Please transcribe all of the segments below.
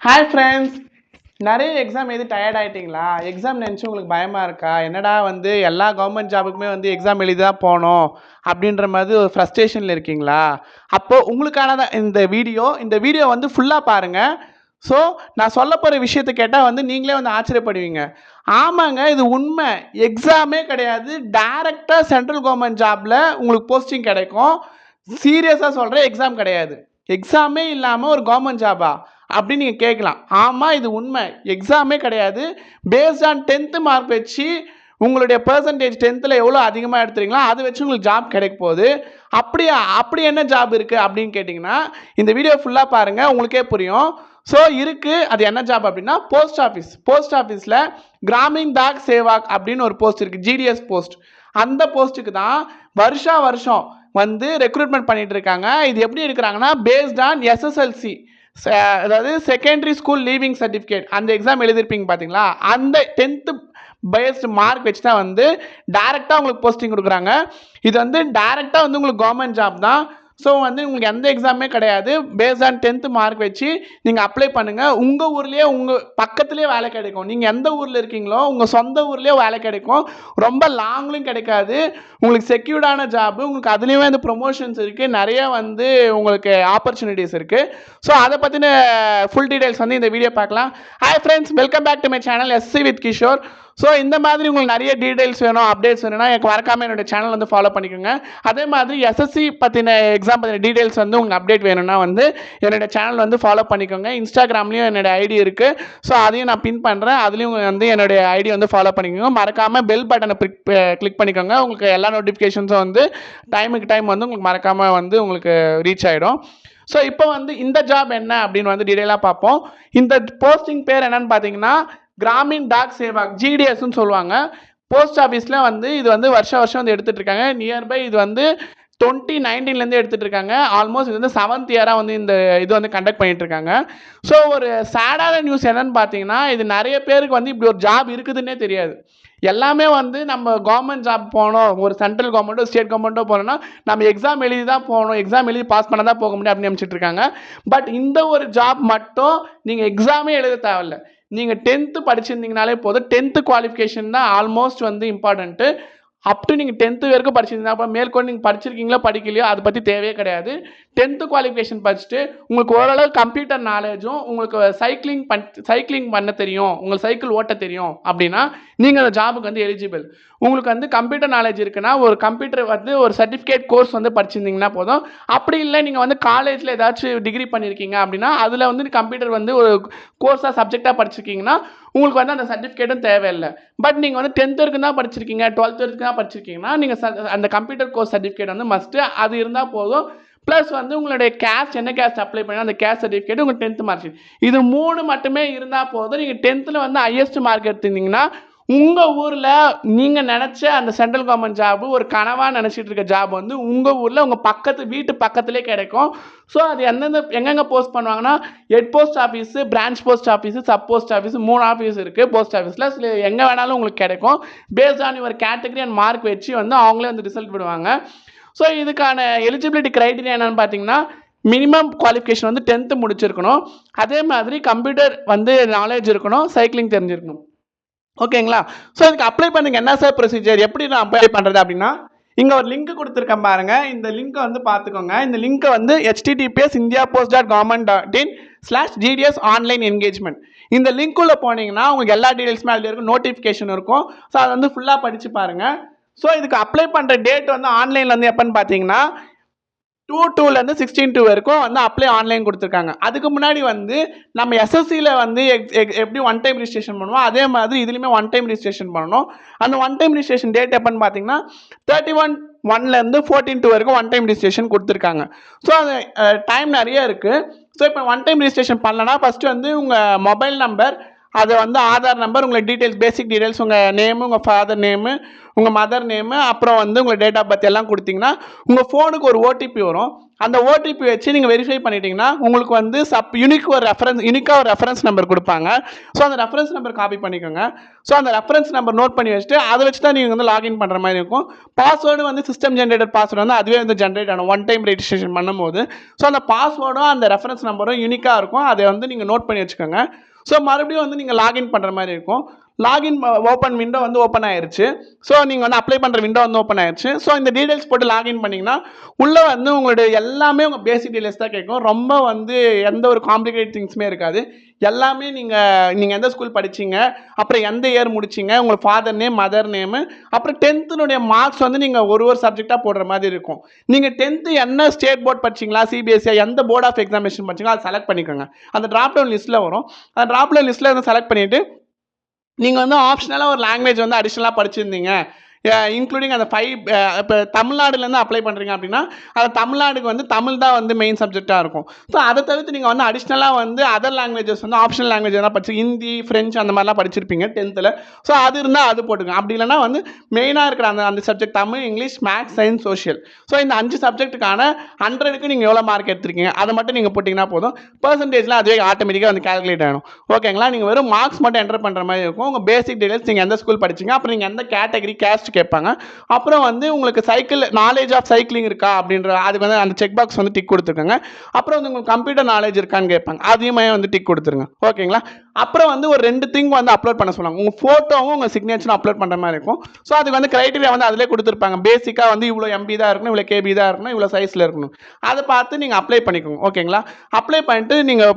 Hi friends, நிறைய exam எழுதி tired ஆகிட்டிங்களா? Exam நினச்சி உங்களுக்கு பயமாக இருக்கா? என்னடா வந்து எல்லா கவர்மெண்ட் ஜாபுக்குமே வந்து எக்ஸாம் எழுதி தான் போகணும் அப்படின்ற மாதிரி ஒரு ஃப்ரஸ்ட்ரேஷனில் இருக்கீங்களா? அப்போது உங்களுக்கான இந்த வீடியோ வந்து ஃபுல்லாக பாருங்கள். ஸோ நான் சொல்ல போகிற விஷயத்தை கேட்டால் வந்து நீங்களே வந்து ஆச்சரியப்படுவீங்க. ஆமாங்க, இது உண்மை. எக்ஸாமே கிடையாது, டைரெக்டாக சென்ட்ரல் கவர்மெண்ட் ஜாபில் உங்களுக்கு போஸ்டிங் கிடைக்கும். சீரியஸாக சொல்கிறேன், எக்ஸாம் கிடையாது. எக்ஸாமே இல்லாமல் ஒரு கவர்மெண்ட் ஜாபா அப்படின்னு நீங்கள் கேட்கலாம். ஆமாம், இது உண்மை. எக்ஸாமே கிடையாது. பேஸ்ட் ஆன் 10th மார்க் வச்சு உங்களுடைய பர்சன்டேஜ் 10th எவ்வளோ அதிகமாக எடுத்துறீங்களோ அதை வச்சு உங்களுக்கு ஜாப் கிடைக்க போகுது. அப்படி என்ன ஜாப் இருக்குது அப்படின்னு கேட்டிங்கன்னா இந்த வீடியோ ஃபுல்லாக பாருங்கள், உங்களுக்கே புரியும். ஸோ இருக்குது, அது என்ன ஜாப் அப்படின்னா போஸ்ட் ஆஃபீஸில் கிராமின் டாக் சேவாக் அப்படின்னு ஒரு போஸ்ட் இருக்குது, ஜிடிஎஸ் போஸ்ட். அந்த போஸ்ட்டுக்கு தான் வருஷம் வந்து ரெக்ரூட்மெண்ட் பண்ணிட்டு இருக்காங்க. இது எப்படி இருக்கிறாங்கன்னா பேஸ்ட் ஆன் எஸ்எஸ்எல்சி, அதாவது செகண்டரி ஸ்கூல் லீவிங் சர்டிஃபிகேட். அந்த எக்ஸாம் எழுதிருப்பீங்க பார்த்தீங்களா, அந்த 10th பேஸ்டு மார்க் வச்சு தான் வந்து டைரெக்டாக உங்களுக்கு போஸ்டிங் கொடுக்குறாங்க. இது வந்து டைரெக்டாக வந்து உங்களுக்கு கவர்மெண்ட் ஜாப் தான். ஸோ வந்து உங்களுக்கு எந்த எக்ஸாமே கிடையாது. பேஸ்ட் ஆன் 10th மார்க் வச்சு நீங்கள் அப்ளை பண்ணுங்கள். உங்கள் ஊர்லேயே உங்கள் பக்கத்துலேயே வேலை கிடைக்கும். நீங்கள் எந்த ஊரில் இருக்கீங்களோ உங்கள் சொந்த ஊர்லேயே வேலை கிடைக்கும். ரொம்ப லாங்லையும் கிடைக்காது. உங்களுக்கு செக்யூர்டான ஜாப்பு. உங்களுக்கு அதுலேயுமே வந்து ப்ரொமோஷன்ஸ் இருக்குது, நிறைய வந்து உங்களுக்கு ஆப்பர்ச்சுனிட்டிஸ் இருக்குது. ஸோ அதை பற்றின ஃபுல் டீடைல்ஸ் வந்து இந்த வீடியோ பார்க்கலாம். Hi friends, welcome back to my channel SC with Kishore. So இந்த மாதிரி உங்களுக்கு நிறைய டீடைல்ஸ் வேணும், அப்டேட்ஸ் வேணும்னா எனக்கு மறக்காமல் என்னோடய சேனல் வந்து ஃபாலோ பண்ணிக்கோங்க. அதே மாதிரி எஸ்எஸ்சி பற்றின எக்ஸாம் பற்றின டீடைல்ஸ் வந்து உங்களுக்கு அப்டேட் வேணும்னா வந்து என்னோடய சேனல் வந்து ஃபாலோ பண்ணிக்கோங்க. இன்ஸ்டாகிராம்லேயும் என்னோடய ஐடி இருக்குது. ஸோ அதையும் நான் பின் பண்ணுறேன். அதுலேயும் வந்து என்னுடைய ஐடி வந்து ஃபாலோ பண்ணிக்கோங்க. மறக்காமல் பெல் பட்டனை கிளிக் பண்ணிக்கோங்க. உங்களுக்கு எல்லா நோட்டிஃபிகேஷன்ஸும் வந்து டைமுக்கு டைம் வந்து உங்களுக்கு மறக்காமல் வந்து உங்களுக்கு ரீச் ஆகிடும். ஸோ இப்போ வந்து இந்த ஜாப் என்ன அப்படின்னு வந்து டீடைலாக பார்ப்போம். இந்த போஸ்டிங் பேர் என்னன்னு பார்த்தீங்கன்னா கிராமின் டாக் சேவாக், ஜிடிஎஸ்ன்னு சொல்லுவாங்க. போஸ்ட் ஆஃபீஸில் வந்து இது வந்து வருஷம் வந்து எடுத்துகிட்டு இருக்காங்க. நியர்பை இது வந்து 2019 எடுத்துகிட்டு இருக்காங்க. ஆல்மோஸ்ட் இது வந்து 7th இயராக வந்து இந்த இது வந்து கண்டக்ட் பண்ணிட்டு இருக்காங்க. ஸோ ஒரு சேடான நியூஸ் என்னன்னு பார்த்தீங்கன்னா, இது நிறைய பேருக்கு வந்து இப்படி ஒரு ஜாப் இருக்குதுன்னே தெரியாது. எல்லாமே வந்து நம்ம கவர்மெண்ட் ஜாப் போகணும், ஒரு சென்ட்ரல் கவர்மெண்ட்டோ ஸ்டேட் கவர்மெண்ட்டோ போகணும்னா நம்ம எக்ஸாம் எழுதி தான் போகணும், எக்ஸாம் எழுதி பாஸ் பண்ண தான் போக முடியும் அப்படின்னு நினச்சிட்டு இருக்காங்க. பட் இந்த ஒரு ஜாப் மட்டும் நீங்கள் எக்ஸாமே எழுத தேவையில்லை. நீங்கள் 10th படிச்சிருந்தீங்கனாலே போதும். 10th குவாலிஃபிகேஷன் தான் ஆல்மோஸ்ட் வந்து இம்பார்ட்டன்ட்டு. அப் டு நீங்கள் 10th வரைக்கும் படிச்சிருந்தீங்கன்னா, அப்புறம் மேற்கொண்டு நீங்கள் படிச்சிருக்கீங்களோ படிக்கலையோ அதை பற்றி தேவையே கிடையாது. 10th குவாலிஃபிகேஷன் படிச்சுட்டு உங்களுக்கு ஓரளவு கம்ப்யூட்டர் நாலேஜும் உங்களுக்கு சைக்கிளிங் பண்ண தெரியும், உங்களுக்கு சைக்கிள் ஓட்ட தெரியும் அப்படின்னா நீங்கள் அந்த ஜாபுக்கு வந்து எலிஜிபிள். உங்களுக்கு வந்து கம்ப்யூட்டர் நாலேஜ் இருக்குன்னா ஒரு கம்ப்யூட்டர் வந்து ஒரு சர்டிஃபிகேட் கோர்ஸ் வந்து படிச்சிருந்தீங்கன்னா போதும். அப்படி இல்லை நீங்கள் வந்து காலேஜில் ஏதாச்சும் டிகிரி பண்ணியிருக்கீங்க அப்படின்னா அதில் வந்து கம்ப்யூட்டர் வந்து ஒரு கோர்ஸாக சப்ஜெக்டாக படிச்சிருக்கீங்கன்னா உங்களுக்கு வந்து அந்த சர்டிஃபிகேட்டும் தேவையில்லை. பட் நீங்கள் வந்து 10th வரைக்கும் தான் படிச்சிருக்கீங்க, 12th வரைக்கும் தான் படிச்சிருக்கீங்கன்னா நீங்கள் அந்த கம்ப்யூட்டர் கோர்ஸ் சர்டிஃபிகேட் வந்து மஸ்ட்டு, அது இருந்தால் போதும். ப்ளஸ் வந்து உங்களுடைய கேஸ்ட், என்ன கேஸ்ட் அப்ளை பண்ணி அந்த கேஸ்ட் சர்டிஃபிகேட், உங்கள் 10th மார்க் ஷீட், இது 3 மட்டுமே இருந்தால் போதும். நீங்கள் 10th வந்து ஹையஸ்ட் மார்க் எடுத்திருந்தீங்கன்னா உங்கள் ஊரில் நீங்கள் நினச்ச அந்த சென்ட்ரல் கவர்மெண்ட் ஜாபு, ஒரு கனவாக நினச்சிட்டு இருக்க ஜாப் வந்து உங்கள் ஊரில் உங்கள் வீட்டு பக்கத்துலேயே கிடைக்கும். ஸோ அது எங்கெங்கே போஸ்ட் பண்ணுவாங்கன்னா head post office, branch post office, sub post office, 3 office இருக்குது போஸ்ட் ஆஃபீஸில். சில எங்கே வேணாலும் உங்களுக்கு கிடைக்கும். Based on your category and mark வச்சு வந்து அவங்களே வந்து ரிசல்ட் விடுவாங்க. ஸோ இதுக்கான எலிஜிபிலிட்டி க்ரைட்டீரியா என்னென்னு பார்த்தீங்கன்னா மினிமம் குவாலிஃபிகேஷன் வந்து 10th முடிச்சிருக்கணும். அதே மாதிரி கம்ப்யூட்டர் வந்து நாலேஜ் இருக்கணும், சைக்கிளிங் தெரிஞ்சிருக்கணும். ஓகேங்களா? ஸோ இதுக்கு அப்ளை பண்ணுங்க. என்ன சார் ப்ரொசீஜர், எப்படி நான் அப்ளை பண்ணுறது அப்படின்னா இங்கே ஒரு லிங்க் கொடுத்துருக்கேன் பாருங்கள். இந்த லிங்க்கை வந்து பார்த்துக்கோங்க. இந்த லிங்க்கை வந்து https:/GDS ஆன்லைன் என்கேஜ்மெண்ட். இந்த லிங்க்குள்ளே போனீங்கன்னா உங்களுக்கு எல்லா டீடைல்ஸுமே அதில் இருக்கும், நோட்டிஃபிகேஷன் இருக்கும். ஸோ அதை வந்து ஃபுல்லாக படித்து பாருங்கள். ஸோ இதுக்கு அப்ளை பண்ணுற டேட் வந்து ஆன்லைனில் வந்து எப்போன்னு பார்த்தீங்கன்னா 2/2 16/2 வரைக்கும் வந்து அப்ளை ஆன்லைன் கொடுத்துருக்காங்க. அதுக்கு முன்னாடி வந்து நம்ம எஸ்எஸ்சியில் வந்து எப்படி ஒன் டைம் ரிஜிஸ்ட்ரேஷன் பண்ணுவோம் அதே மாதிரி இதுலேயுமே ஒன் டைம் ரிஜிஸ்ட்ரேஷன் பண்ணணும். அந்த ஒன் டைம் ரிஜிஸ்ட்ரேஷன் டேட் எப்போன்னு பார்த்தீங்கன்னா 31/1 14/2 வரைக்கும் ஒன் டைம் ரிஜிஸ்ட்ரேஷன் கொடுத்துருக்காங்க. ஸோ அது டைம் நிறைய இருக்குது. ஸோ இப்போ ஒன் டைம் ரிஜிஸ்ட்ரேஷன் பண்ணலன்னா ஃபஸ்ட்டு வந்து உங்கள் மொபைல் நம்பர், அது வந்து ஆதார் நம்பர், உங்களுக்கு டீட்டெயில்ஸ், பேசிக் டீட்டெயில்ஸ், உங்கள் நேமு, உங்கள் ஃபாதர் நேமு, உங்கள் மதர் நேமு, அப்புறம் வந்து உங்கள் டேட் ஆஃப் பர்த் எல்லாம் கொடுத்தீங்கன்னா உங்கள் ஃபோனுக்கு ஒரு ஓடிபி வரும். அந்த ஓடிபி வச்சு நீங்கள் வெரிஃபை பண்ணிட்டீங்கன்னா உங்களுக்கு வந்து யூனிக்காக ஒரு ரெஃபரன்ஸ் நம்பர் கொடுப்பாங்க. ஸோ அந்த ரெஃபரன்ஸ் நம்பர் காப்பி பண்ணிக்கோங்க. ஸோ அந்த ரெஃபரன்ஸ் நம்பர் நோட் பண்ணி வச்சுட்டு அதை வச்சு தான் நீங்கள் வந்து லாகின் பண்ணுற மாதிரி இருக்கும். பாஸ்வேர்டு வந்து சிஸ்டம் ஜென்ரேட்டட் பாஸ்வேர்டு வந்து அதுவே வந்து ஜென்ரேட் ஆகும் ஒன் டைம் ரெஜிஸ்ட்ரேஷன் பண்ணும்போது. ஸோ அந்த பாஸ்வேர்டும் அந்த ரெஃபரன்ஸ் நம்பரும் யூனிக்காக இருக்கும். அதை வந்து நீங்கள் நோட் பண்ணி வச்சுக்கோங்க. ஸோ மறுபடியும் வந்து நீங்கள் லாகின் பண்ணுற மாதிரி இருக்கும். லாகின் ஓப்பன் விண்டோ வந்து ஓப்பன் ஆயிருச்சு. ஸோ நீங்கள் வந்து அப்ளை பண்ணுற விண்டோ வந்து ஓப்பன் ஆயிருச்சு. ஸோ இந்த டீடைல்ஸ் போட்டு லாகின் பண்ணிங்கன்னா உள்ளே வந்து உங்களுடைய எல்லாமே உங்கள் பேசிக் டீடைல்ஸ் தான் கேட்கும். ரொம்ப வந்து எந்த ஒரு காம்ப்ளிகேட் திங்ஸுமே இருக்காது. எல்லாமே நீங்கள் எந்த ஸ்கூல் படிச்சீங்க, அப்புறம் எந்த இயர் முடிச்சிங்க, உங்கள் ஃபாதர் நேம், மதர் நேமு, அப்புறம் 10th மார்க்ஸ் வந்து நீங்கள் ஒரு சப்ஜெக்டாக போடுற மாதிரி இருக்கும். நீங்கள் 10th என்ன ஸ்டேட் போர்ட் படிச்சிங்களா, சிபிஎஸ்சி எந்த போர்ட் ஆஃப் எக்ஸாமினேஷன் படிச்சிங்களோ அதை செலக்ட் பண்ணிக்கோங்க. அந்த ட்ராப் டவுன் லிஸ்ட்டில் வரும். அந்த ட்ராப் டவுன் லிஸ்ட்டில் வந்து செலக்ட் பண்ணிவிட்டு நீங்கள் வந்து ஆப்ஷனலாக ஒரு லாங்குவேஜ் வந்து அடிஷ்னலாக படிச்சிருந்தீங்க, இன்க்ளூடிங் அந்த 5 இப்போ தமிழ்நாடுலேருந்து அப்ளை பண்ணுறீங்க அப்படின்னா அது தமிழ்நாடுக்கு வந்து தமிழ் தான் வந்து மெயின் சப்ஜெக்டாக இருக்கும். ஸோ அதை தவிர்த்து நீங்கள் வந்து அடிஷ்னலாக வந்து அதர் லாங்குவேஜஸ் வந்து ஆப்ஷனல் லாங்குவேஜ் தான் படிச்சு ஹிந்தி, ஃப்ரெஞ்சு அந்த மாதிரிலாம் படிச்சிருப்பீங்க 10th. ஸோ அது இருந்தால் அது போட்டுங்க. அப்படி இல்லைனா வந்து மெயினாக இருக்கிற அந்த subject Tamil, English, maths, science, social. So இந்த 5 சப்ஜெக்ட்டுக்கான 100க்கு நீங்கள் எவ்வளோ மார்க் எடுத்திருக்கீங்க அதை மட்டும் நீங்கள் போட்டிங்கன்னா போதும். பர்சன்டேஜ்லாம் அதுவே ஆட்டோமேட்டிக்காக வந்து கால்குலேட் ஆகிடும். ஓகேங்களா? நீங்கள் வெறும் மார்க்ஸ் மட்டும் என்டர் பண்ணுற மாதிரி இருக்கும். உங்கள் பேசிக் டீடைல்ஸ் நீங்கள் எந்த ஸ்கூல் படிச்சிங்க, அப்புறம் நீங்கள் எந்த கேட்டகரி கேஸ்ட் கேட்பாங்க. அப்புறம் வந்து உங்களுக்கு நாலேஜ் ஆஃப் சைக்கிளிங் இருக்கா அப்படின்ற அதுக்கு வந்து அந்த செக் பாக்ஸ் வந்து டிக் கொடுத்துருக்கங்க. அப்புறம் வந்து உங்களுக்கு கம்ப்யூட்டர் நாலேஜ் இருக்கான்னு கேட்பாங்க. அதையுமே வந்து டிக் கொடுத்துருங்க. ஓகேங்களா? அப்புறம் வந்து ஒரு 2 திங் வந்து அப்லோட் பண்ண சொல்லுவாங்க. உங்கள் ஃபோட்டோவும் உங்கள் சிக்னேச்சரும் அப்லோட் பண்ணுற மாதிரி இருக்கும். ஸோ அதுக்கு வந்து கிரைட்டீரியா வந்து அதிலே கொடுத்துருப்பாங்க. பேசிக்காக வந்து இவ்வளோ எம்பி தான் இருக்கணும், இவ்வளோ கேபி தான் இருக்கணும், இவ்வளோ சைஸில் இருக்கணும். அதை பார்த்து நீங்கள் அப்ளை பண்ணிக்கோங்க. ஓகேங்களா? அப்ளை பண்ணிட்டு நீங்கள்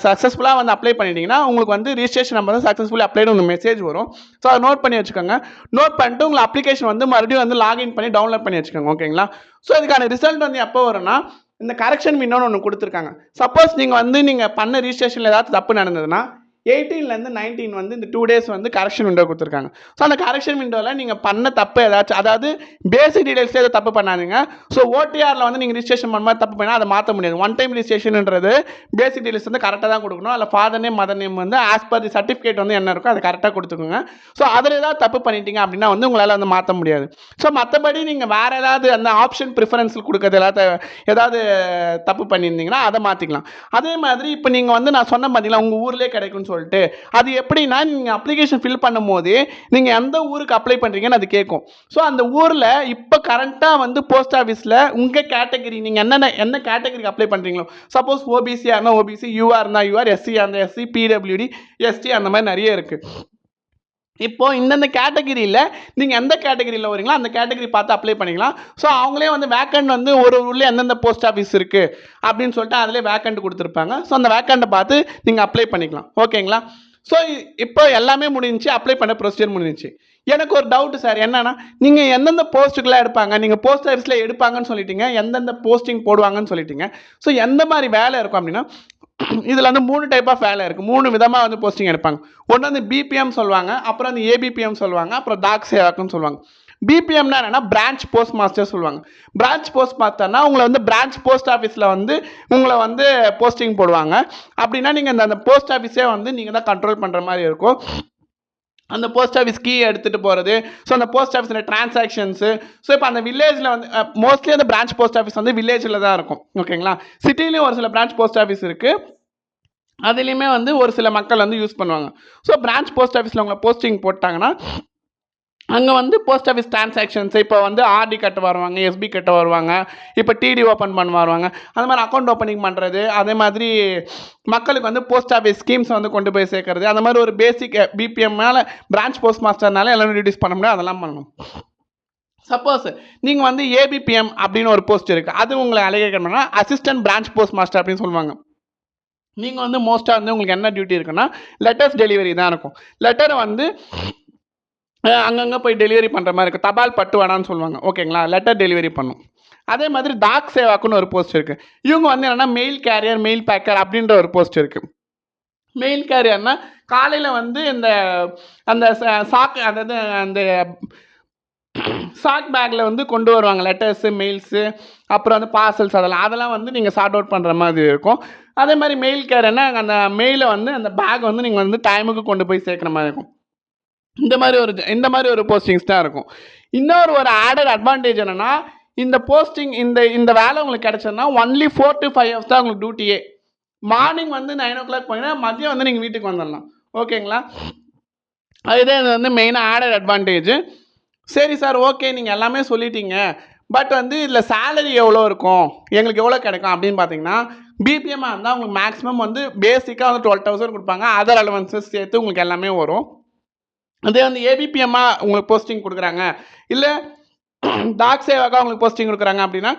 சக்ஸஸ்ஃபுல்லாக வந்து அப்ளை பண்ணிட்டீங்கன்னா உங்களுக்கு வந்து ரிஜிஸ்ட்ரேஷன் நம்பர் வந்து சக்ஸஸ்ஃபுல்லி அப்ளைடு ஒரு மெசேஜ் வரும். ஸோ அதை நோட் பண்ணி வச்சுக்கோங்க. நோட் பண்ணிட்டு உங்கள் அப்ளிகேஷன் வந்து மறுபடியும் வந்து லாகின் பண்ணி டவுன்லோட் பண்ணி வச்சுக்கோங்க. ஓகேங்களா? ஸோ இதுக்கான ரிசல்ட் வந்து எப்போ வரும்னா இந்த கரெக்ஷன் விண்டோன்னு ஒன்று கொடுத்துருக்காங்க. சப்போஸ் நீங்கள் பண்ண ரிஜிஸ்ட்ரேஷனில் ஏதாவது தப்பு நடந்ததுன்னா 18லேருந்து 19 வந்து இந்த 2 days வந்து கரெக்ஷன் விண்டோ கொடுத்துருக்காங்க. ஸோ அந்த கரெக்ஷன் விண்டோவில் நீங்கள் பண்ண தப்பு ஏதாச்சும், அதாவது பேசிக் டீடைல்ஸில் எதாவது தப்பு பண்ணாதீங்க. ஸோ ஓடிஆரில் வந்து நீங்கள் ரிஜிஸ்ட்ரேஷன் பண்ண மாதிரி தப்பு பண்ணால் அதை மாற்ற முடியாது. ஒன் டைம் ரிஜிஸ்ட்ரேஷன்ன்றது பேசிக் டீடைல்ஸ் வந்து கரெக்டாக தான் கொடுக்கணும். அதில் ஃபாதர் நேம், மதர் நேம் வந்து ஆஸ் பர் தி சர்டிஃபிகேட் வந்து என்ன இருக்கோ அதை கரெக்டாக கொடுத்துக்கோங்க. ஸோ அதில் ஏதாவது தப்பு பண்ணிட்டீங்க அப்படின்னா வந்து உங்களால் வந்து மாற்ற முடியாது. ஸோ மற்றபடி நீங்கள் வேறு ஏதாவது அந்த ஆப்ஷன் ப்ரிஃபரன்ஸில் கொடுக்கறது ஏதாவது தப்பு பண்ணியிருந்தீங்கன்னா அதை மாற்றிக்கலாம். அதே மாதிரி இப்போ நீங்கள் வந்து நான் சொன்ன பார்த்தீங்களா உங்கள் ஊர்லேயே கிடைக்கும்னு சொல்லிட்டு, அது எப்படின்னா நீங்கள் அப்ளிகேஷன் ஃபில் பண்ணும்போது நீங்கள் எந்த ஊருக்கு அப்ளை பண்ணுறீங்கன்னு அது கேட்கும். ஸோ அந்த ஊரில் இப்போ கரண்ட்டாக வந்து போஸ்ட் ஆஃபீஸில் உங்கள் கேட்டகரி நீங்கள் என்ன கேட்டகரிக்கு அப்ளை பண்ணுறீங்களோ, சப்போஸ் ஓபிசியாக இருந்தால் ஓபிசி, யூஆர் இருந்தால் யூஆர், எஸ்சியாக இருந்தால் எஸ்சி, பிடபிள்யூடி, எஸ்டி அந்த மாதிரி நிறைய இருக்குது. இப்போ இந்தந்த கேட்டகிரியில் நீங்கள் எந்த கேட்டகிரியில் வரீங்களோ அந்த கேட்டகிரி பார்த்து அப்ளை பண்ணிக்கலாம். ஸோ அவங்களே வந்து வேக்கண்ட் வந்து ஒரு ஊரில் எந்தெந்த போஸ்ட் ஆஃபீஸ் இருக்குது அப்படின்னு சொல்லிட்டு அதிலே வேக்கண்ட் கொடுத்துருப்பாங்க. ஸோ அந்த வேக்கண்ட்டை பார்த்து நீங்கள் அப்ளை பண்ணிக்கலாம். ஓகேங்களா? ஸோ இப்போ எல்லாமே முடிஞ்சிச்சு, அப்ளை பண்ண ப்ரொசீஜர் முடிஞ்சிச்சு. எனக்கு ஒரு டவுட்டு சார், என்னன்னா நீங்கள் எந்தெந்த போஸ்ட்டுக்கெலாம் எடுப்பாங்க, நீங்கள் போஸ்ட் ஆஃபீஸில் எடுப்பாங்கன்னு சொல்லிட்டீங்க, எந்தெந்த போஸ்டிங் போடுவாங்கன்னு சொல்லிட்டீங்க. ஸோ எந்த மாதிரி வேலை இருக்கும் அப்படின்னா இதில் வந்து 3 டைப் ஆஃப் வேலை இருக்குது. 3 விதமாக வந்து போஸ்டிங் எடுப்பாங்க. ஒன்று வந்து பிபிஎம் சொல்லுவாங்க, அப்புறம் வந்து ஏபிபிஎம் சொல்லுவாங்க, அப்புறம் டாக் சேவாக்குன்னு சொல்லுவாங்க. பிபிஎம்னா என்னன்னா பிரான்ச் போஸ்ட் மாஸ்டர் சொல்லுவாங்க. பிரான்ச் போஸ்ட் மாஸ்டர்னா உங்களை வந்து பிரான்ச் போஸ்ட் ஆஃபீஸில் வந்து உங்களை வந்து போஸ்டிங் போடுவாங்க. அப்படின்னா நீங்கள் அந்த போஸ்ட் ஆஃபீஸே வந்து நீங்கள் தான் கண்ட்ரோல் பண்ணுற மாதிரி இருக்கும். அந்த போஸ்ட் ஆஃபீஸ் கீ எடுத்துகிட்டு போகிறது, ஸோ அந்த போஸ்ட் ஆஃபீஸில் டிரான்சாக்ஷன்ஸு. ஸோ இப்போ அந்த வில்லேஜில் வந்து மோஸ்ட்லி அந்த பிரான்ச் போஸ்ட் ஆஃபீஸ் வந்து வில்லேஜில் தான் இருக்கும். ஓகேங்களா? சிட்டிலையும் ஒரு சில பிரான்ச் போஸ்ட் ஆஃபீஸ் இருக்குது. அதுலேயுமே வந்து ஒரு சில மக்கள் வந்து யூஸ் பண்ணுவாங்க. ஸோ பிரான்ச் போஸ்ட் ஆஃபீஸில் உங்களை போஸ்டிங் போட்டாங்கன்னா அங்கே வந்து போஸ்ட் ஆஃபீஸ் டிரான்சாக்ஷன்ஸ், இப்போ வந்து ஆர்டி கட்ட வருவாங்க, எஸ்பி கட்ட வருவாங்க, இப்போ டிடி ஓப்பன் பண்ண வருவாங்க, அந்த மாதிரி அக்கௌண்ட் ஓப்பனிங் பண்ணுறது, அதே மாதிரி மக்களுக்கு வந்து போஸ்ட் ஆஃபீஸ் ஸ்கீம்ஸ் வந்து கொண்டு போய் சேர்க்கறது, அந்த மாதிரி ஒரு பேசிக் பிபிஎம் மேலே பிரான்ச் போஸ்ட் மாஸ்டர்னால எல்லாம் டியூட்டிஸ் பண்ண முடியாது, அதெல்லாம் பண்ணணும். சப்போஸ் நீங்கள் வந்து ஏபிபிஎம் அப்படின்னு ஒரு போஸ்ட் இருக்குது, அது உங்களை அலைக்கணும்னா அசிஸ்டன்ட் பிரான்ச் போஸ்ட் மாஸ்டர் அப்படின்னு சொல்லுவாங்க. நீங்கள் வந்து மோஸ்ட்டாக வந்து உங்களுக்கு என்ன டியூட்டி இருக்குன்னா லெட்டர்ஸ் டெலிவரி தான் இருக்கும். லெட்டரை வந்து அங்கங்கே போய் டெலிவரி பண்ணுற மாதிரி இருக்குது. தபால் பட்டுவாடான்னு சொல்லுவாங்க. ஓகேங்களா? லெட்டர் டெலிவரி பண்ணும். அதே மாதிரி டாக் சேவாக்குன்னு ஒரு போஸ்ட் இருக்குது. இவங்க வந்து என்னென்னா மெயில் கேரியர், மெயில் பேக்கர் அப்படின்ற ஒரு போஸ்ட் இருக்குது. மெயில் கேரியர்னால் காலையில் வந்து அந்த சாக்கு, அதாவது அந்த சாக் பேக்கில் வந்து கொண்டு வருவாங்க லெட்டர்ஸு, மெயில்ஸு, அப்புறம் வந்து பார்சல்ஸ், அதெல்லாம் வந்து நீங்கள் சார்ட் அவுட் பண்ணுற மாதிரி இருக்கும். அதே மாதிரி மெயில் கேரியர்னா அந்த மெயிலை வந்து அந்த பேக் வந்து நீங்கள் வந்து டைமுக்கு கொண்டு போய் சேர்க்குற மாதிரி இருக்கும். இந்த மாதிரி ஒரு போஸ்டிங்ஸ் தான் இருக்கும். இன்னொரு ஆடட் அட்வான்டேஜ் என்னென்னா இந்த போஸ்டிங் இந்த வேலை உங்களுக்கு கிடைச்சதுன்னா ஒன்லி 4 to 5 ஹவர்ஸ் தான் உங்களுக்கு டியூட்டியே. மார்னிங் வந்து 9 o'clock போனீங்கன்னா மதியம் வந்து நீங்கள் வீட்டுக்கு வந்துடலாம். ஓகேங்களா? அதுதான் இது வந்து மெயினாக ஆடட் அட்வான்டேஜ். சரி சார், ஓகே, நீங்கள் எல்லாமே சொல்லிட்டீங்க. பட் வந்து இதில் சேலரி எவ்வளோ இருக்கும், எங்களுக்கு எவ்வளோ கிடைக்கும் அப்படின்னு பார்த்தீங்கன்னா, பிபிஎம்மாக இருந்தால் உங்களுக்கு மேக்ஸிமம் வந்து பேசிக்காக வந்து 12,000 கொடுப்பாங்க. அதர் அலவன்சஸ் சேர்த்து உங்களுக்கு எல்லாமே வரும். அதே வந்து ஏபிபிஎம்மாக உங்களுக்கு போஸ்டிங் கொடுக்குறாங்க, இல்லை டாக் சேவாக்காக உங்களுக்கு போஸ்டிங் கொடுக்குறாங்க அப்படின்னா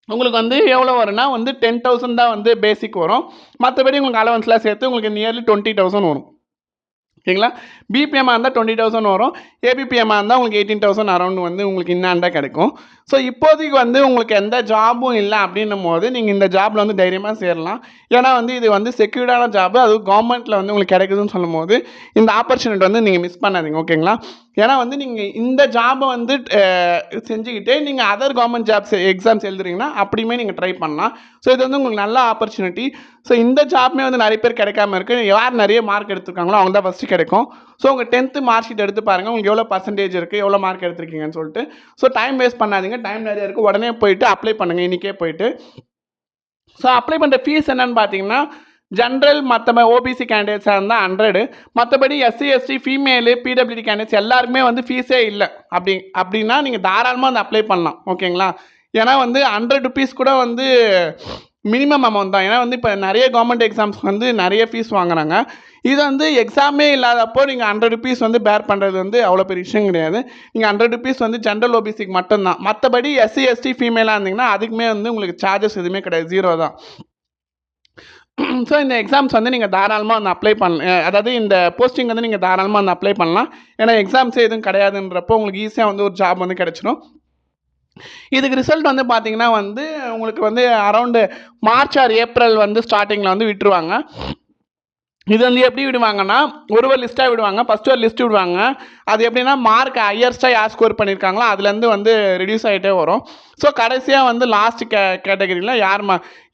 உங்களுக்கு வந்து எவ்வளோ வரும்னா வந்து 10,000 தான் வந்து பேசிக் வரும். மற்றபடி உங்களுக்கு அலவன்ஸ்லாம் சேர்த்து உங்களுக்கு நியர்லி 20,000 வரும். ஓகேங்களா? பிபிஎம்மாக இருந்தால் 20,000 வரும். ஏபிபிஎம்மாக இருந்தால் உங்களுக்கு 18,000 அரௌண்ட் வந்து உங்களுக்கு இன்னாண்டாக கிடைக்கும். ஸோ இப்போதைக்கு வந்து உங்களுக்கு எந்த ஜாபும் இல்லை அப்படின்னும் போது நீங்கள் இந்த ஜாபில் வந்து தைரியமாக சேரலாம். ஏன்னா வந்து இது வந்து செக்யூர்டான ஜாபு, அதுவும் கவர்மெண்ட்டில் வந்து உங்களுக்கு கிடைக்குதுன்னு சொல்லும் போது இந்த ஆப்பர்ச்சுனிட்டி வந்து நீங்கள் மிஸ் பண்ணாதீங்க. ஓகேங்களா? ஏன்னா வந்து நீங்கள் இந்த ஜாபை வந்து செஞ்சுக்கிட்டே நீங்கள் அதர் கவர்மெண்ட் ஜாப்ஸ் எக்ஸாம்ஸ் எழுதுறீங்கன்னா அப்படியுமே நீங்கள் ட்ரை பண்ணலாம். ஸோ இது வந்து உங்களுக்கு நல்ல ஆப்பர்ச்சுனிட்டி. ஸோ இந்த ஜாப்மே வந்து நிறைய பேர் கிடைக்காம இருக்குது. யார் நிறைய மார்க் எடுத்துருக்காங்களோ அவங்க தான் ஃபஸ்ட்டு கிடைக்கும். ஸோ உங்கள் 10th மார்க் ஷீட் எடுத்து பாருங்கள், உங்களுக்கு எவ்வளோ பர்சன்டேஜ் இருக்குது, எவ்வளோ மார்க் எடுத்திருக்கீங்கன்னு சொல்லிட்டு. ஸோ டைம் வேஸ்ட் பண்ணாதீங்க, டைம் நிறைய இருக்குது. உடனே போயிட்டு அப்ளை பண்ணுங்கள், இன்றைக்கே போயிட்டு. ஸோ அப்ளை பண்ணுற ஃபீஸ் என்னன்னு பார்த்தீங்கன்னா, ஜென்ரல் மற்ற ஓபிசி கேண்டிடேட்ஸாக இருந்தால் 100, மற்றபடி SC ST female PWD candidates எல்லாருக்குமே வந்து ஃபீஸே இல்லை. அப்படின்னா நீங்கள் தாராளமாக வந்து அப்ளை பண்ணலாம். ஓகேங்களா? ஏன்னா வந்து 100 rupees கூட வந்து மினிமம் அமௌண்ட் தான். ஏன்னா வந்து இப்போ நிறைய கவர்மெண்ட் எக்ஸாம்ஸ் வந்து நிறைய ஃபீஸ் வாங்குறாங்க. இது வந்து எக்ஸாமே இல்லாதப்போ நீங்கள் 100 rupees வந்து பேர் பண்ணுறது வந்து அவ்வளோ பெரிய விஷயம் கிடையாது. நீங்கள் 100 rupees வந்து ஜென்ரல் ஓபிசிக்கு மட்டும்தான். மற்றபடி எஸ்சி எஸ்டி ஃபீமேலாக இருந்தீங்கன்னா அதுக்குமே வந்து உங்களுக்கு சார்ஜஸ் எதுவுமே கிடையாது, 0 தான். ஸோ இந்த எக்ஸாம்ஸ் வந்து நீங்கள் தாராளமாக வந்து அப்ளை பண்ணலாம். அதாவது இந்த போஸ்டிங் வந்து நீங்கள் தாராளமாக வந்து அப்ளை பண்ணலாம். ஏன்னா எக்ஸாம்ஸே எதுவும் கிடையாதுன்றப்போ உங்களுக்கு ஈஸியாக வந்து ஒரு ஜாப் வந்து கிடச்சிடும். இதுக்கு ரிசல்ட் வந்து பார்த்தீங்கன்னா வந்து உங்களுக்கு வந்து அரௌண்டு மார்ச் ஆர் ஏப்ரல் வந்து ஸ்டார்டிங்கில் வந்து விட்டுருவாங்க. இது வந்து எப்படி விடுவாங்கன்னா ஒரு லிஸ்ட்டாக விடுவாங்க. ஃபஸ்ட்டு ஒரு லிஸ்ட்டு விடுவாங்க. அது எப்படின்னா மார்க் ஹையஸ்ட்டாக யார் ஸ்கோர் பண்ணியிருக்காங்களோ அதுலேருந்து வந்து ரெடியூஸ் ஆகிட்டே வரும். ஸோ கடைசியாக வந்து லாஸ்ட் கேட்டகரியில் யார்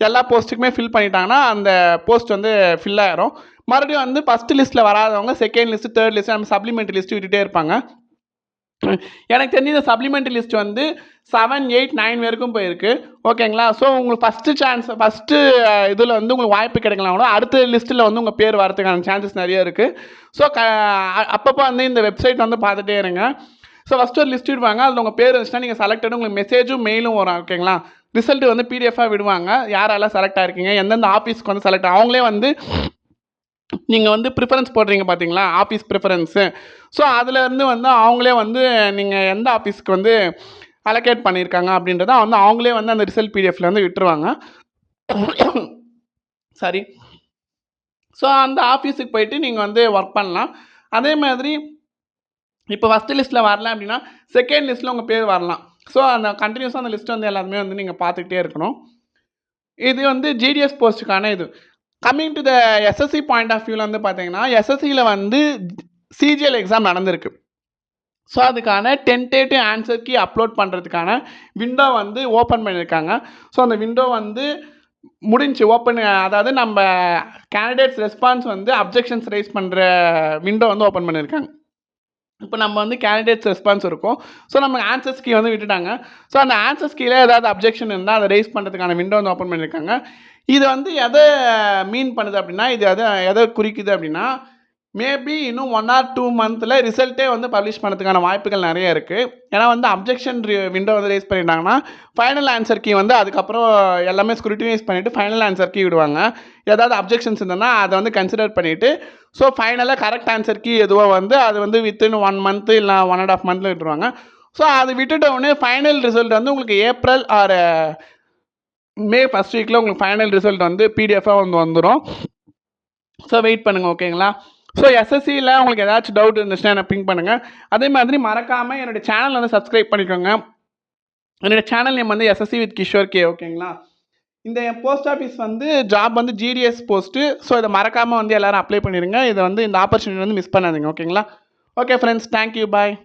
எல்லா போஸ்ட்டுக்குமே ஃபில் பண்ணிட்டாங்கன்னா அந்த போஸ்ட் வந்து ஃபில் ஆகிரும். மறுபடியும் வந்து ஃபஸ்ட்டு லிஸ்ட்டில் வராதவங்க செகண்ட் லிஸ்ட்டு, தேர்ட் லிஸ்ட்டு, நம்ம சப்ளிமெண்ட்ரி லிஸ்ட்டு விட்டுட்டே இருப்பாங்க. எனக்கு தெரிஞ்ச இந்த சப்ளிமெண்ட்ரி லிஸ்ட் வந்து 7, 8, 9 வரைக்கும் போயிருக்கு. ஓகேங்களா? ஸோ உங்களுக்கு ஃபஸ்ட்டு இதில் வந்து உங்களுக்கு வாய்ப்பு கிடைக்கலாம் கூட அடுத்த லிஸ்ட்டில் வந்து உங்கள் பேர் வரதுக்கான சான்சஸ் நிறைய இருக்குது. ஸோ அப்பப்போ வந்து இந்த வெப்சைட் வந்து பார்த்துட்டே இருங்க. ஸோ ஃபஸ்ட்டு ஒரு லிஸ்ட் விடுவாங்க, அதில் உங்கள் பேர் இருந்துச்சுன்னா நீங்கள் செலக்டட், உங்களுக்கு மெசேஜும் மெயிலும் வரும். ஓகேங்களா? ரிசல்ட் வந்து பிடிஎஃபாக விடுவாங்க, யாரெல்லாம் செலக்ட் ஆகிருக்கீங்க, எந்தெந்த ஆஃபீஸ்க்கு வந்து செலக்ட் அவங்களே வந்து நீங்கள் வந்து ப்ரிஃபரன்ஸ் போடுறீங்க பார்த்தீங்களா, ஆஃபீஸ் ப்ரிஃபரன்ஸு. ஸோ அதுலேருந்து வந்து அவங்களே வந்து நீங்கள் எந்த ஆஃபீஸ்க்கு வந்து அலோகேட் பண்ணியிருக்காங்க அப்படின்றத வந்து அவங்களே வந்து அந்த ரிசல்ட் பிடிஎஃப்ல வந்து விட்டுருவாங்க. சரி. ஸோ அந்த ஆஃபீஸுக்கு போயிட்டு நீங்கள் வந்து ஒர்க் பண்ணலாம். அதே மாதிரி இப்போ ஃபஸ்ட்டு லிஸ்ட்டில் வரல அப்படின்னா செகண்ட் லிஸ்ட்டில் உங்கள் பேர் வரலாம். ஸோ அந்த கண்டினியூஸாக அந்த லிஸ்ட் வந்து எல்லாருமே வந்து நீங்கள் பார்த்துக்கிட்டே இருக்கணும். இது வந்து ஜிடிஎஸ் போஸ்ட்டுக்கான இது. Coming to the SSC point of வியூவில் வந்து பார்த்தீங்கன்னா எஸ்எஸ்சியில் வந்து சிஜிஎல் எக்ஸாம் நடந்திருக்கு. ஸோ அதுக்கான டென்டேட்டிவ் ஆன்சர் கீ அப்லோட் பண்ணுறதுக்கான விண்டோ வந்து ஓப்பன் பண்ணியிருக்காங்க. ஸோ அந்த விண்டோ வந்து முடிஞ்சு அதாவது நம்ம கேண்டிடேட்ஸ் ரெஸ்பான்ஸ் வந்து அப்ஜெக்ஷன்ஸ் ரைஸ் பண்ணுற விண்டோ வந்து ஓப்பன் பண்ணியிருக்காங்க. இப்போ நம்ம வந்து கேண்டிடேட்ஸ் ரெஸ்பான்ஸ் இருக்கும். ஸோ நம்ம ஆன்சர்ஸ் கீ வந்து விட்டுட்டாங்க. ஸோ அந்த ஆன்சர்ஸ் கீழே ஏதாவது அப்ஜெக்ஷன் இருந்தால் அதை ரைஸ் பண்ணுறதுக்கான விண்டோ வந்து ஓப்பன் பண்ணியிருக்காங்க. இது வந்து எதை மீன் பண்ணுது அப்படின்னா, இது எதை குறிக்குது அப்படின்னா, மேபி இன்னும் 1 or 2 monthல ரிசல்ட்டே வந்து பப்ளிஷ் பண்ணுறதுக்கான வாய்ப்புகள் நிறைய இருக்குது. ஏன்னா வந்து அப்ஜெக்ஷன் விண்டோ வந்து ரைஸ் பண்ணிட்டாங்கன்னா ஃபைனல் ஆன்சர் கீ வந்து அதுக்கப்புறம் எல்லாமே ஸ்க்ரூட்டினைஸ் பண்ணிவிட்டு ஃபைனல் ஆன்சர் கீ விடுவாங்க. ஏதாவது அப்ஜெக்ஷன்ஸ் இருந்ததுன்னா அதை வந்து கன்சிடர் பண்ணிவிட்டு ஸோ ஃபைனலாக கரெக்ட் ஆன்சர் கீ எதுவோ வந்து அது வந்து வித்தின் 1 month இல்லை 1.5 monthல விட்டுருவாங்க. ஸோ அது விட்டுட்ட உடனே ஃபைனல் ரிசல்ட் வந்து உங்களுக்கு ஏப்ரல் ஆர் மே ஃபஸ்ட் வீக்கில் உங்களுக்கு ஃபைனல் ரிசல்ட் வந்து பிடிஎஃபாக வந்து வந்துடும். ஸோ வெயிட் பண்ணுங்கள். ஓகேங்களா? ஸோ எஸ்எஸ்சியில் உங்களுக்கு ஏதாச்சும் டவுட் இருந்துச்சுன்னா எனக்கு பிங்க் பண்ணுங்கள். அதே மாதிரி மறக்காமல் என்னுடைய சேனல் வந்து சப்ஸ்கிரைப் பண்ணிக்கோங்க. என்னுடைய சேனல் நேம் வந்து எஸ்எஸ்சி வித் கிஷோர் கே. ஓகேங்களா? இந்த போஸ்ட் ஆஃபீஸ் வந்து ஜாப் வந்து ஜிடிஎஸ் போஸ்ட்டு. ஸோ இதை மறக்காமல் வந்து எல்லோரும் அப்ளை பண்ணிடுங்க. இதை வந்து இந்த ஆப்பர்ச்சுனிட்டி வந்து மிஸ் பண்ணாதீங்க. ஓகேங்களா? ஓகே ஃப்ரெண்ட்ஸ், தேங்க்யூ, பாய்.